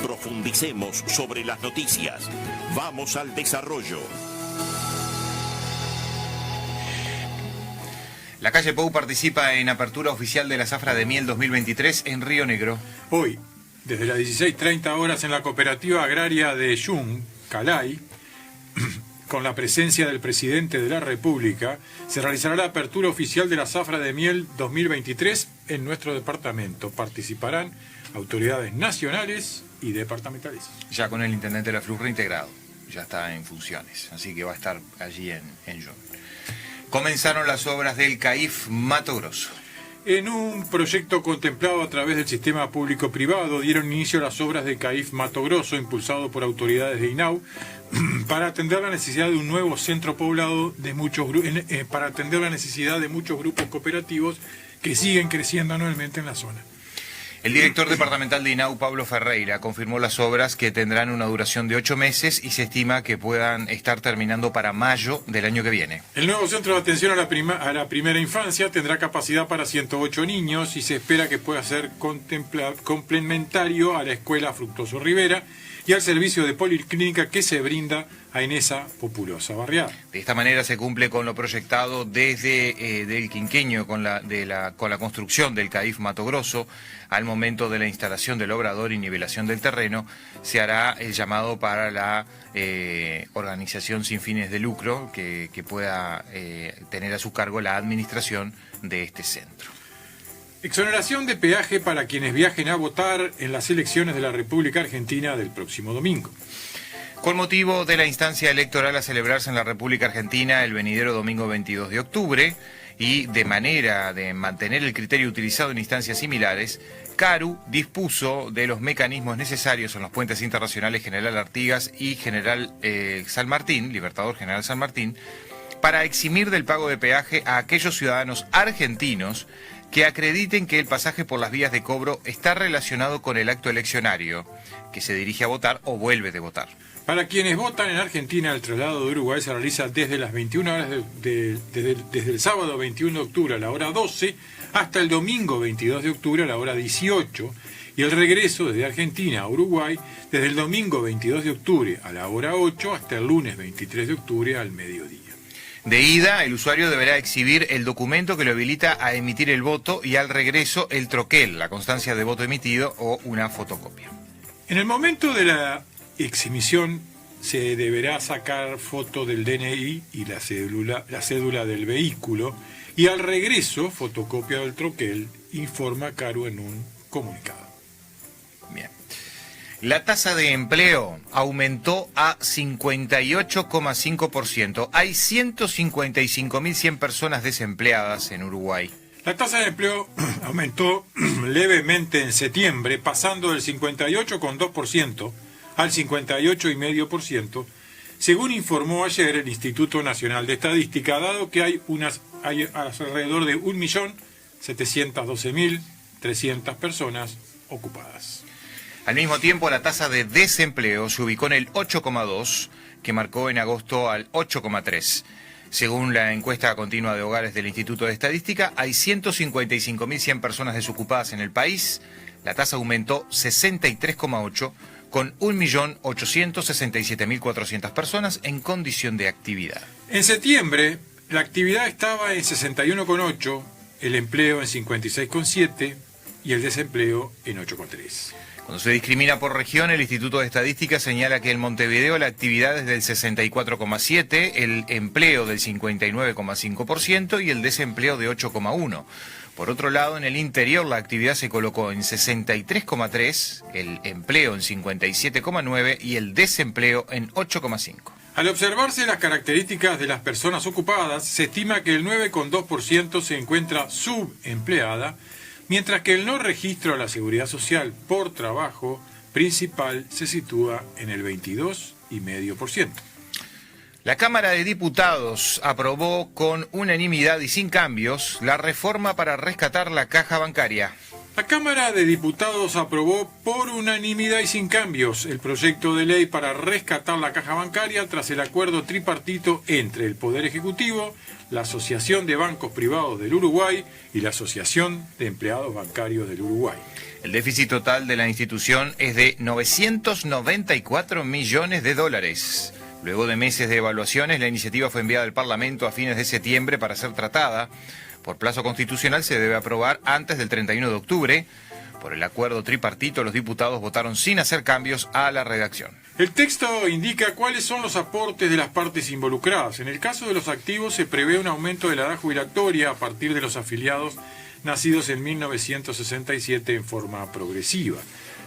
Profundicemos sobre las noticias. Vamos al desarrollo. La calle Pou participa en apertura oficial de la Zafra de Miel 2023 en Río Negro. Hoy, desde las 16:30 horas en la cooperativa agraria de Yung, Calay, con la presencia del presidente de la República, se realizará la apertura oficial de la Zafra de Miel 2023 en nuestro departamento. Participarán autoridades nacionales y departamentales. Ya con el intendente de la FLUR reintegrado, ya está en funciones, así que va a estar allí en Yung. Comenzaron las obras del CAIF Mato Grosso. En un proyecto contemplado a través del sistema público-privado dieron inicio a las obras de CAIF Mato Grosso, impulsado por autoridades de INAU, para atender la necesidad de un nuevo centro poblado de muchos para atender la necesidad de muchos grupos cooperativos que siguen creciendo anualmente en la zona. El director departamental de INAU, Pablo Ferreira, confirmó las obras que tendrán una duración de 8 meses y se estima que puedan estar terminando para mayo del año que viene. El nuevo centro de atención a la primera infancia tendrá capacidad para 108 niños y se espera que pueda ser complementario a la escuela Fructuoso Rivera y al servicio de policlínica que se brinda en esa populosa barriada. De esta manera se cumple con lo proyectado desde del quinquenio con la construcción del CAIF Mato Grosso. Al momento de la instalación del obrador y nivelación del terreno, se hará el llamado para la organización sin fines de lucro que pueda tener a su cargo la administración de este centro. Exoneración de peaje para quienes viajen a votar en las elecciones de la República Argentina del próximo domingo. Con motivo de la instancia electoral a celebrarse en la República Argentina el venidero domingo 22 de octubre y de manera de mantener el criterio utilizado en instancias similares, CARU dispuso de los mecanismos necesarios en los puentes internacionales General Artigas y General San Martín, Libertador General San Martín, para eximir del pago de peaje a aquellos ciudadanos argentinos que acrediten que el pasaje por las vías de cobro está relacionado con el acto eleccionario, que se dirige a votar o vuelve de votar. Para quienes votan en Argentina, el traslado de Uruguay se realiza desde las 21 horas desde el sábado 21 de octubre a la hora 12 hasta el domingo 22 de octubre a la hora 18 y el regreso desde Argentina a Uruguay desde el domingo 22 de octubre a la hora 8 hasta el lunes 23 de octubre al mediodía. De ida, el usuario deberá exhibir el documento que lo habilita a emitir el voto y al regreso el troquel, la constancia de voto emitido o una fotocopia. En el momento de la exhibición se deberá sacar foto del DNI y la cédula del vehículo y al regreso fotocopia del troquel, informa CARU en un comunicado. Bien. La tasa de empleo aumentó a 58,5%. Hay 155.100 personas desempleadas en Uruguay. La tasa de empleo aumentó levemente en septiembre, pasando del 58,2% al 58,5%, según informó ayer el Instituto Nacional de Estadística, dado que hay alrededor de 1.712.300 personas ocupadas. Al mismo tiempo, la tasa de desempleo se ubicó en el 8,2%, que marcó en agosto al 8,3%. Según la encuesta continua de hogares del Instituto de Estadística, hay 155.100 personas desocupadas en el país. La tasa aumentó 63,8%, con 1.867.400 personas en condición de actividad. En septiembre, la actividad estaba en 61,8%, el empleo en 56,7% y el desempleo en 8,3%. Cuando se discrimina por región, el Instituto de Estadística señala que en Montevideo la actividad es del 64,7%, el empleo del 59,5% y el desempleo de 8,1%. Por otro lado, en el interior la actividad se colocó en 63,3%, el empleo en 57,9% y el desempleo en 8,5%. Al observarse las características de las personas ocupadas, se estima que el 9,2% se encuentra subempleada, mientras que el no registro a la Seguridad Social por trabajo principal se sitúa en el 22,5%. La Cámara de Diputados aprobó con unanimidad y sin cambios la reforma para rescatar la caja bancaria. La Cámara de Diputados aprobó por unanimidad y sin cambios el proyecto de ley para rescatar la caja bancaria tras el acuerdo tripartito entre el Poder Ejecutivo, la Asociación de Bancos Privados del Uruguay y la Asociación de Empleados Bancarios del Uruguay. El déficit total de la institución es de 994 millones de dólares. Luego de meses de evaluaciones, la iniciativa fue enviada al Parlamento a fines de septiembre para ser tratada. Por plazo constitucional se debe aprobar antes del 31 de octubre. Por el acuerdo tripartito, los diputados votaron sin hacer cambios a la redacción. El texto indica cuáles son los aportes de las partes involucradas. En el caso de los activos se prevé un aumento de la edad jubilatoria a partir de los afiliados nacidos en 1967 en forma progresiva.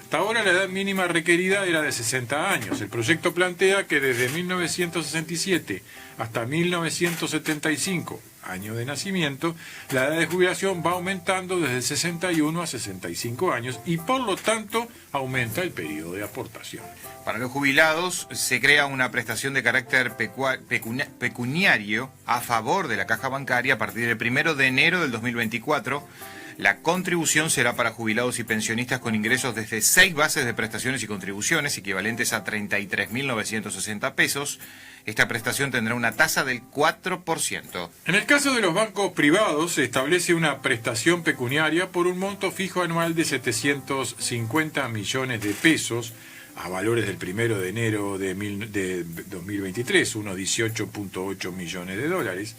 Hasta ahora la edad mínima requerida era de 60 años. El proyecto plantea que desde 1967 hasta 1975, año de nacimiento, la edad de jubilación va aumentando desde 61 a 65 años y por lo tanto aumenta el periodo de aportación. Para los jubilados se crea una prestación de carácter pecuniario a favor de la caja bancaria a partir del 1 de enero del 2024. La contribución será para jubilados y pensionistas con ingresos desde 6 bases de prestaciones y contribuciones, equivalentes a 33.960 pesos. Esta prestación tendrá una tasa del 4%. En el caso de los bancos privados, se establece una prestación pecuniaria por un monto fijo anual de 750 millones de pesos, a valores del 1 de enero de 2023, unos 18.8 millones de dólares.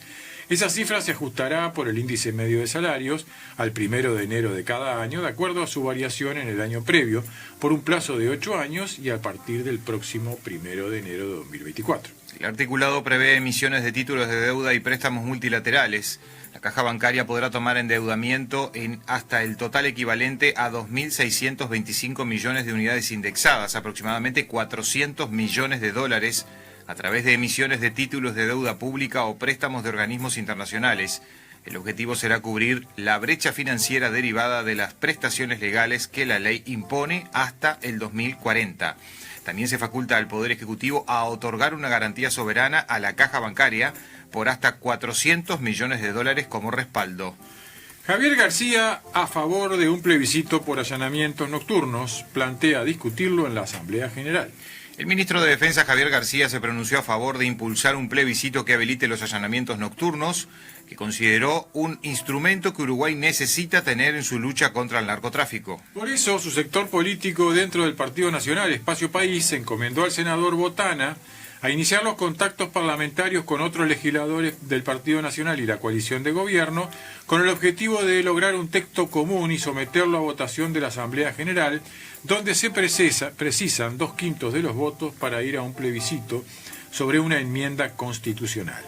Esa cifra se ajustará por el índice medio de salarios al 1 de enero de cada año, de acuerdo a su variación en el año previo, por un plazo de 8 años y a partir del próximo 1 de enero de 2024. El articulado prevé emisiones de títulos de deuda y préstamos multilaterales. La caja bancaria podrá tomar endeudamiento en hasta el total equivalente a 2.625 millones de unidades indexadas, aproximadamente 400 millones de dólares, a través de emisiones de títulos de deuda pública o préstamos de organismos internacionales. El objetivo será cubrir la brecha financiera derivada de las prestaciones legales que la ley impone hasta el 2040. También se faculta al Poder Ejecutivo a otorgar una garantía soberana a la caja bancaria por hasta 400 millones de dólares como respaldo. Javier García, a favor de un plebiscito por allanamientos nocturnos, plantea discutirlo en la Asamblea General. El ministro de Defensa, Javier García, se pronunció a favor de impulsar un plebiscito que habilite los allanamientos nocturnos, que consideró un instrumento que Uruguay necesita tener en su lucha contra el narcotráfico. Por eso, su sector político dentro del Partido Nacional, Espacio País, se encomendó al senador Botana a iniciar los contactos parlamentarios con otros legisladores del Partido Nacional y la coalición de gobierno, con el objetivo de lograr un texto común y someterlo a votación de la Asamblea General, donde se precisan 2/5 de los votos para ir a un plebiscito sobre una enmienda constitucional.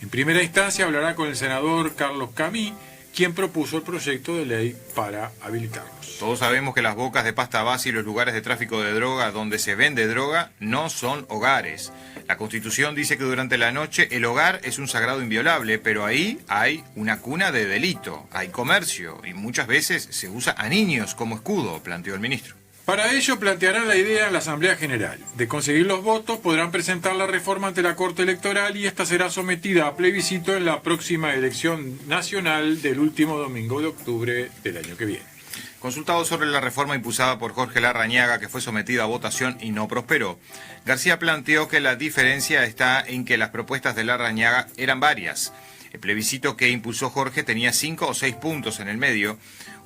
En primera instancia hablará con el senador Carlos Camí, quien propuso el proyecto de ley para habilitarlos. Todos sabemos que las bocas de pasta base y los lugares de tráfico de droga donde se vende droga no son hogares. La Constitución dice que durante la noche el hogar es un sagrado inviolable, pero ahí hay una cuna de delito, hay comercio y muchas veces se usa a niños como escudo, planteó el ministro. Para ello plantearán la idea en la Asamblea General. De conseguir los votos podrán presentar la reforma ante la Corte Electoral y esta será sometida a plebiscito en la próxima elección nacional del último domingo de octubre del año que viene. Consultado sobre la reforma impulsada por Jorge Larrañaga, que fue sometida a votación y no prosperó, García planteó que la diferencia está en que las propuestas de Larrañaga eran varias. El plebiscito que impulsó Jorge tenía 5 o 6 puntos en el medio,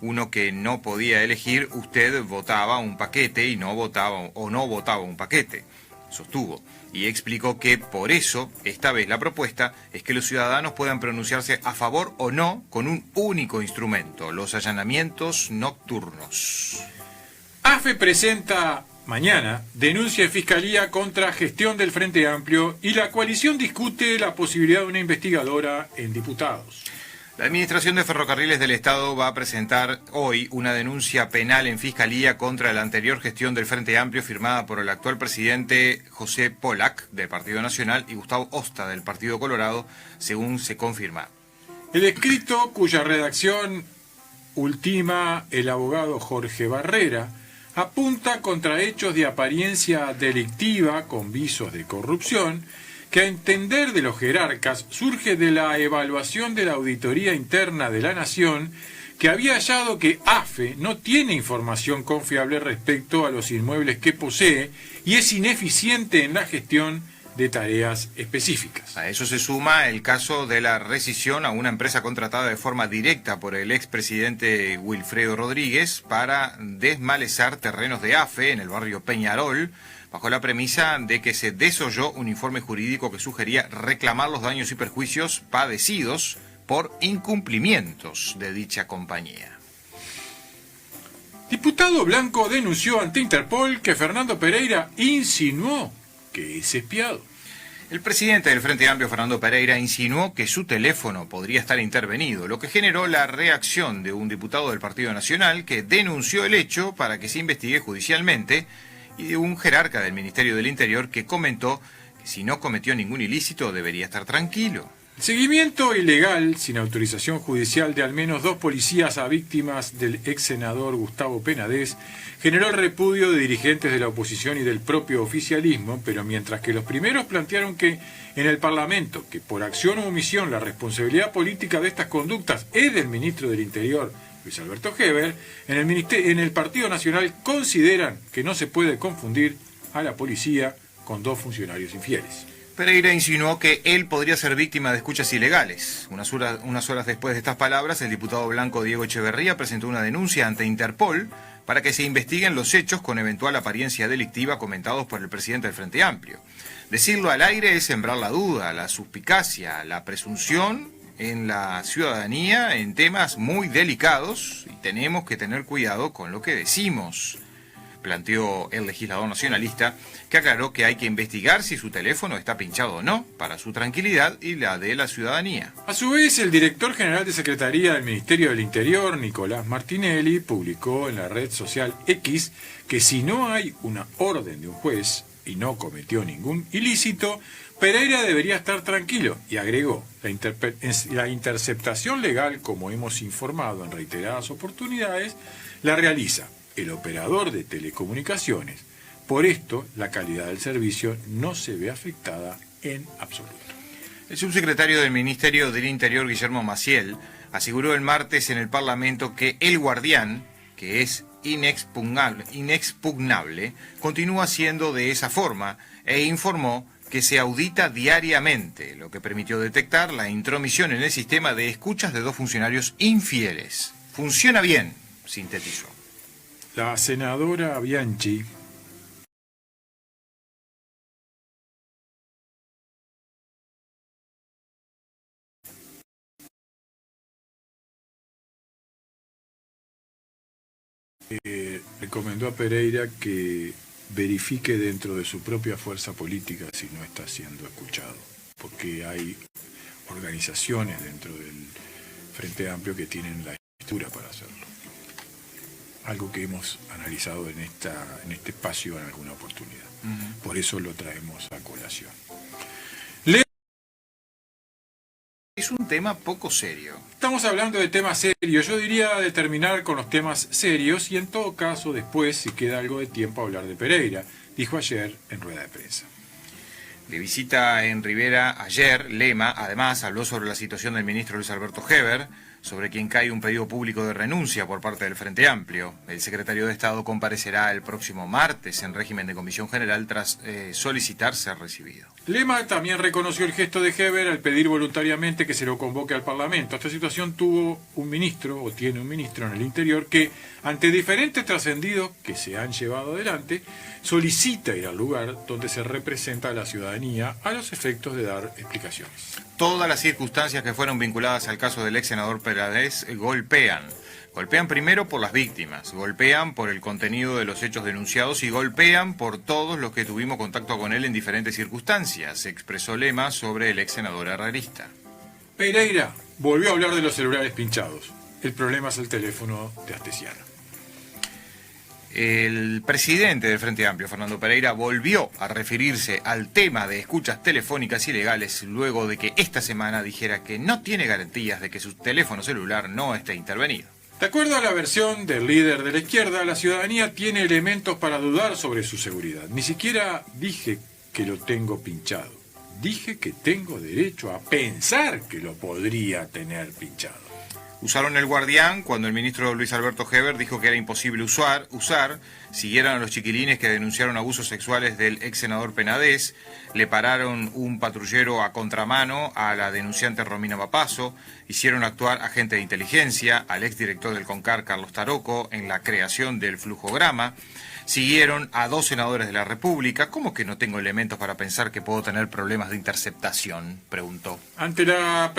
uno que no podía elegir, usted votaba un paquete y no votaba un paquete, sostuvo, y explicó que por eso, esta vez la propuesta es que los ciudadanos puedan pronunciarse a favor o no con un único instrumento, los allanamientos nocturnos. AFE presenta mañana denuncia de Fiscalía contra gestión del Frente Amplio y la coalición discute la posibilidad de una investigadora en diputados. La Administración de Ferrocarriles del Estado va a presentar hoy una denuncia penal en Fiscalía contra la anterior gestión del Frente Amplio firmada por el actual presidente José Polack del Partido Nacional y Gustavo Osta del Partido Colorado, según se confirma. El escrito, cuya redacción ultima el abogado Jorge Barrera, apunta contra hechos de apariencia delictiva con visos de corrupción, que a entender de los jerarcas surge de la evaluación de la Auditoría Interna de la Nación, que había hallado que AFE no tiene información confiable respecto a los inmuebles que posee y es ineficiente en la gestión de tareas específicas. A eso se suma el caso de la rescisión a una empresa contratada de forma directa por el expresidente Wilfredo Rodríguez para desmalezar terrenos de AFE en el barrio Peñarol, bajo la premisa de que se desoyó un informe jurídico que sugería reclamar los daños y perjuicios padecidos por incumplimientos de dicha compañía. Diputado Blanco denunció ante Interpol que Fernando Pereira insinuó que es espiado. El presidente del Frente Amplio, Fernando Pereira, insinuó que su teléfono podría estar intervenido, lo que generó la reacción de un diputado del Partido Nacional que denunció el hecho para que se investigue judicialmente y de un jerarca del Ministerio del Interior que comentó que si no cometió ningún ilícito debería estar tranquilo. Seguimiento ilegal, sin autorización judicial, de al menos 2 policías a víctimas del ex senador Gustavo Penades generó el repudio de dirigentes de la oposición y del propio oficialismo, pero mientras que los primeros plantearon que en el Parlamento, que por acción o omisión la responsabilidad política de estas conductas es del ministro del Interior, Luis Alberto Heber, en el Partido Nacional consideran que no se puede confundir a la policía con 2 funcionarios infieles. Pereira insinuó que él podría ser víctima de escuchas ilegales. Unas horas después de estas palabras, el diputado blanco Diego Echeverría presentó una denuncia ante Interpol para que se investiguen los hechos con eventual apariencia delictiva comentados por el presidente del Frente Amplio. Decirlo al aire es sembrar la duda, la suspicacia, la presunción en la ciudadanía en temas muy delicados y tenemos que tener cuidado con lo que decimos, planteó el legislador nacionalista, que aclaró que hay que investigar si su teléfono está pinchado o no, para su tranquilidad y la de la ciudadanía. A su vez, el director general de Secretaría del Ministerio del Interior, Nicolás Martinelli, publicó en la red social X que si no hay una orden de un juez y no cometió ningún ilícito, Pereira debería estar tranquilo, y agregó, la interceptación legal, como hemos informado en reiteradas oportunidades, la realiza el operador de telecomunicaciones. Por esto, la calidad del servicio no se ve afectada en absoluto. El subsecretario del Ministerio del Interior, Guillermo Maciel, aseguró el martes en el Parlamento que el guardián, que es inexpugnable, continúa siendo de esa forma e informó que se audita diariamente, lo que permitió detectar la intromisión en el sistema de escuchas de 2 funcionarios infieles. Funciona bien, sintetizó. La senadora Bianchi recomendó a Pereira que verifique dentro de su propia fuerza política si no está siendo escuchado, porque hay organizaciones dentro del Frente Amplio que tienen la estructura para hacerlo. Algo que hemos analizado en este espacio en alguna oportunidad. Por eso lo traemos a colación. Es un tema poco serio. Estamos hablando de temas serios. Yo diría de terminar con los temas serios y en todo caso después, si queda algo de tiempo, hablar de Pereira, dijo ayer en rueda de prensa. De visita en Rivera ayer, Lema además habló sobre la situación del ministro Luis Alberto Heber, sobre quien cae un pedido público de renuncia por parte del Frente Amplio. El secretario de Estado comparecerá el próximo martes en régimen de comisión general tras solicitar ser recibido. Lema también reconoció el gesto de Heber al pedir voluntariamente que se lo convoque al Parlamento. Esta situación tuvo un ministro, o tiene un ministro en el Interior, que ante diferentes trascendidos que se han llevado adelante, solicita ir al lugar donde se representa a la ciudadanía a los efectos de dar explicaciones. Todas las circunstancias que fueron vinculadas al caso del ex senador Penades golpean. Golpean primero por las víctimas, golpean por el contenido de los hechos denunciados y golpean por todos los que tuvimos contacto con él en diferentes circunstancias, expresó Lema sobre el ex senador herrerista. Pereira volvió a hablar de los celulares pinchados. El problema es el teléfono de Astesiano. El presidente del Frente Amplio, Fernando Pereira, volvió a referirse al tema de escuchas telefónicas ilegales luego de que esta semana dijera que no tiene garantías de que su teléfono celular no esté intervenido. De acuerdo a la versión del líder de la izquierda, la ciudadanía tiene elementos para dudar sobre su seguridad. Ni siquiera dije que lo tengo pinchado. Dije que tengo derecho a pensar que lo podría tener pinchado. Usaron el Guardián cuando el ministro Luis Alberto Heber dijo que era imposible usar. Siguieron a los chiquilines que denunciaron abusos sexuales del ex senador Penades. Le pararon un patrullero a contramano a la denunciante Romina Papazo. Hicieron actuar agente de inteligencia al exdirector del CONCAR, Carlos Taroco, en la creación del flujograma. Siguieron a 2 senadores de la República. ¿Cómo que no tengo elementos para pensar que puedo tener problemas de interceptación?, preguntó. Ante la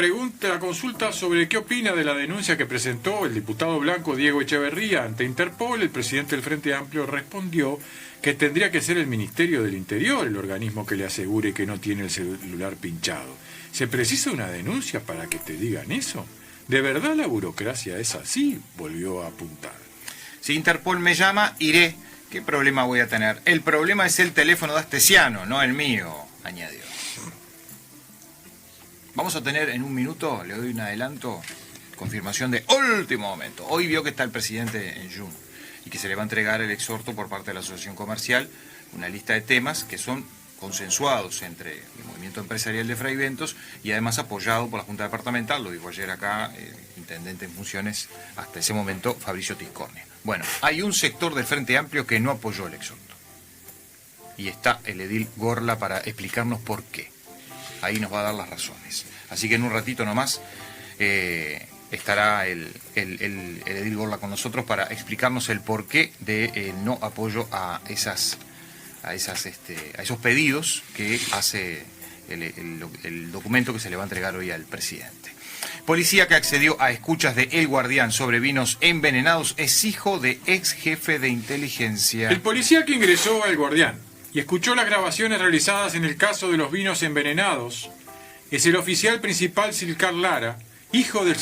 consulta sobre qué opina de la denuncia que presentó el diputado blanco Diego Echeverría ante Interpol, el presidente del Frente Amplio respondió que tendría que ser el Ministerio del Interior el organismo que le asegure que no tiene el celular pinchado. ¿Se precisa una denuncia para que te digan eso? ¿De verdad la burocracia es así?, volvió a apuntar. Si Interpol me llama, iré. ¿Qué problema voy a tener? El problema es el teléfono de Astesiano, no el mío, añadió. Vamos a tener en un minuto, le doy un adelanto, confirmación de último momento. Hoy vio que está el presidente en Jun y que se le va a entregar el exhorto por parte de la Asociación Comercial, una lista de temas que son consensuados entre el movimiento empresarial de Fraiventos y además apoyado por la Junta Departamental, lo dijo ayer acá el intendente en funciones hasta ese momento, Fabricio Tiscornia. Bueno, hay un sector del Frente Amplio que no apoyó el exhorto. Y está el edil Gorla para explicarnos por qué. Ahí nos va a dar las razones. Así que en un ratito nomás estará el edil Gorla con nosotros para explicarnos el porqué de no apoyo a esos pedidos que hace el documento que se le va a entregar hoy al presidente. Policía que accedió a escuchas de El Guardián sobre vinos envenenados es hijo de ex jefe de inteligencia. El policía que ingresó a El Guardián y escuchó las grabaciones realizadas en el caso de los vinos envenenados es el oficial principal Silcar Lara, hijo de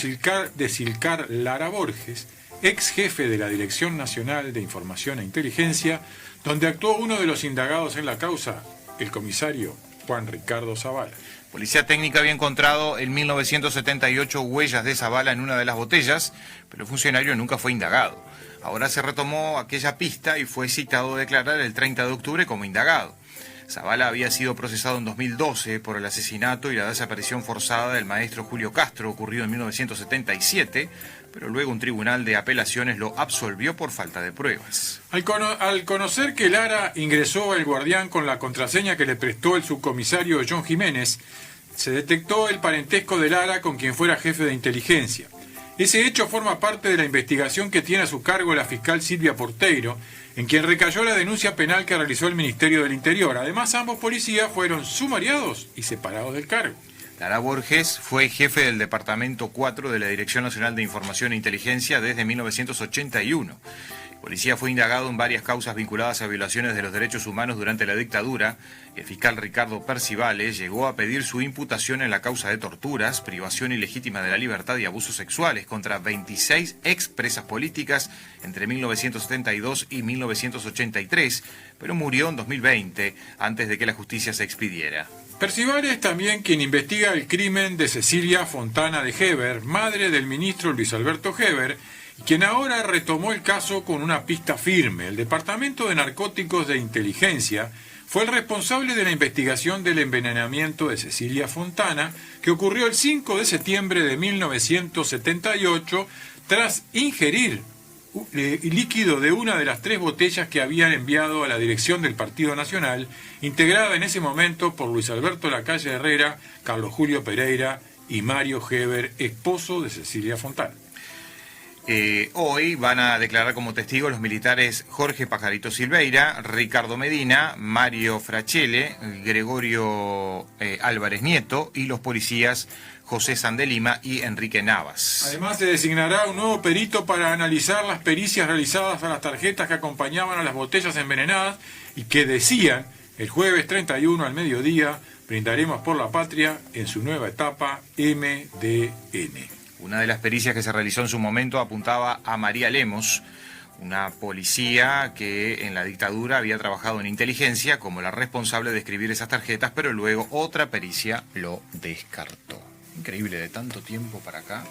Silcar Lara Borges, ex jefe de la Dirección Nacional de Información e Inteligencia, donde actuó uno de los indagados en la causa, el comisario Juan Ricardo Zavala. Policía técnica había encontrado en 1978 huellas de Zavala en una de las botellas, pero el funcionario nunca fue indagado. Ahora se retomó aquella pista y fue citado a declarar el 30 de octubre como indagado. Zavala había sido procesado en 2012 por el asesinato y la desaparición forzada del maestro Julio Castro, ocurrido en 1977, pero luego un tribunal de apelaciones lo absolvió por falta de pruebas. Al conocer que Lara ingresó al Guardián con la contraseña que le prestó el subcomisario John Jiménez, se detectó el parentesco de Lara con quien fuera jefe de inteligencia. Ese hecho forma parte de la investigación que tiene a su cargo la fiscal Silvia Porteiro, en quien recayó la denuncia penal que realizó el Ministerio del Interior. Además, ambos policías fueron sumariados y separados del cargo. Lara Borges fue jefe del Departamento 4 de la Dirección Nacional de Información e Inteligencia desde 1981. El policía fue indagado en varias causas vinculadas a violaciones de los derechos humanos durante la dictadura. El fiscal Ricardo Percivales llegó a pedir su imputación en la causa de torturas, privación ilegítima de la libertad y abusos sexuales contra 26 expresas políticas entre 1972 y 1983, pero murió en 2020, antes de que la justicia se expidiera. Percivales es también quien investiga el crimen de Cecilia Fontana de Heber, madre del ministro Luis Alberto Heber, y quien ahora retomó el caso con una pista firme. El Departamento de Narcóticos de Inteligencia fue el responsable de la investigación del envenenamiento de Cecilia Fontana, que ocurrió el 5 de septiembre de 1978 tras ingerir líquido de una de las 3 botellas que habían enviado a la dirección del Partido Nacional, integrada en ese momento por Luis Alberto Lacalle Herrera, Carlos Julio Pereira y Mario Heber, esposo de Cecilia Fontana. Hoy van a declarar como testigos los militares Jorge Pajarito Silveira, Ricardo Medina, Mario Frachele, Gregorio Álvarez Nieto y los policías José Sandelima y Enrique Navas. Además se designará un nuevo perito para analizar las pericias realizadas a las tarjetas que acompañaban a las botellas envenenadas y que decían: el jueves 31 al mediodía brindaremos por la patria en su nueva etapa MDN. Una de las pericias que se realizó en su momento apuntaba a María Lemos, una policía que en la dictadura había trabajado en inteligencia como la responsable de escribir esas tarjetas, pero luego otra pericia lo descartó. Increíble, de tanto tiempo para acá.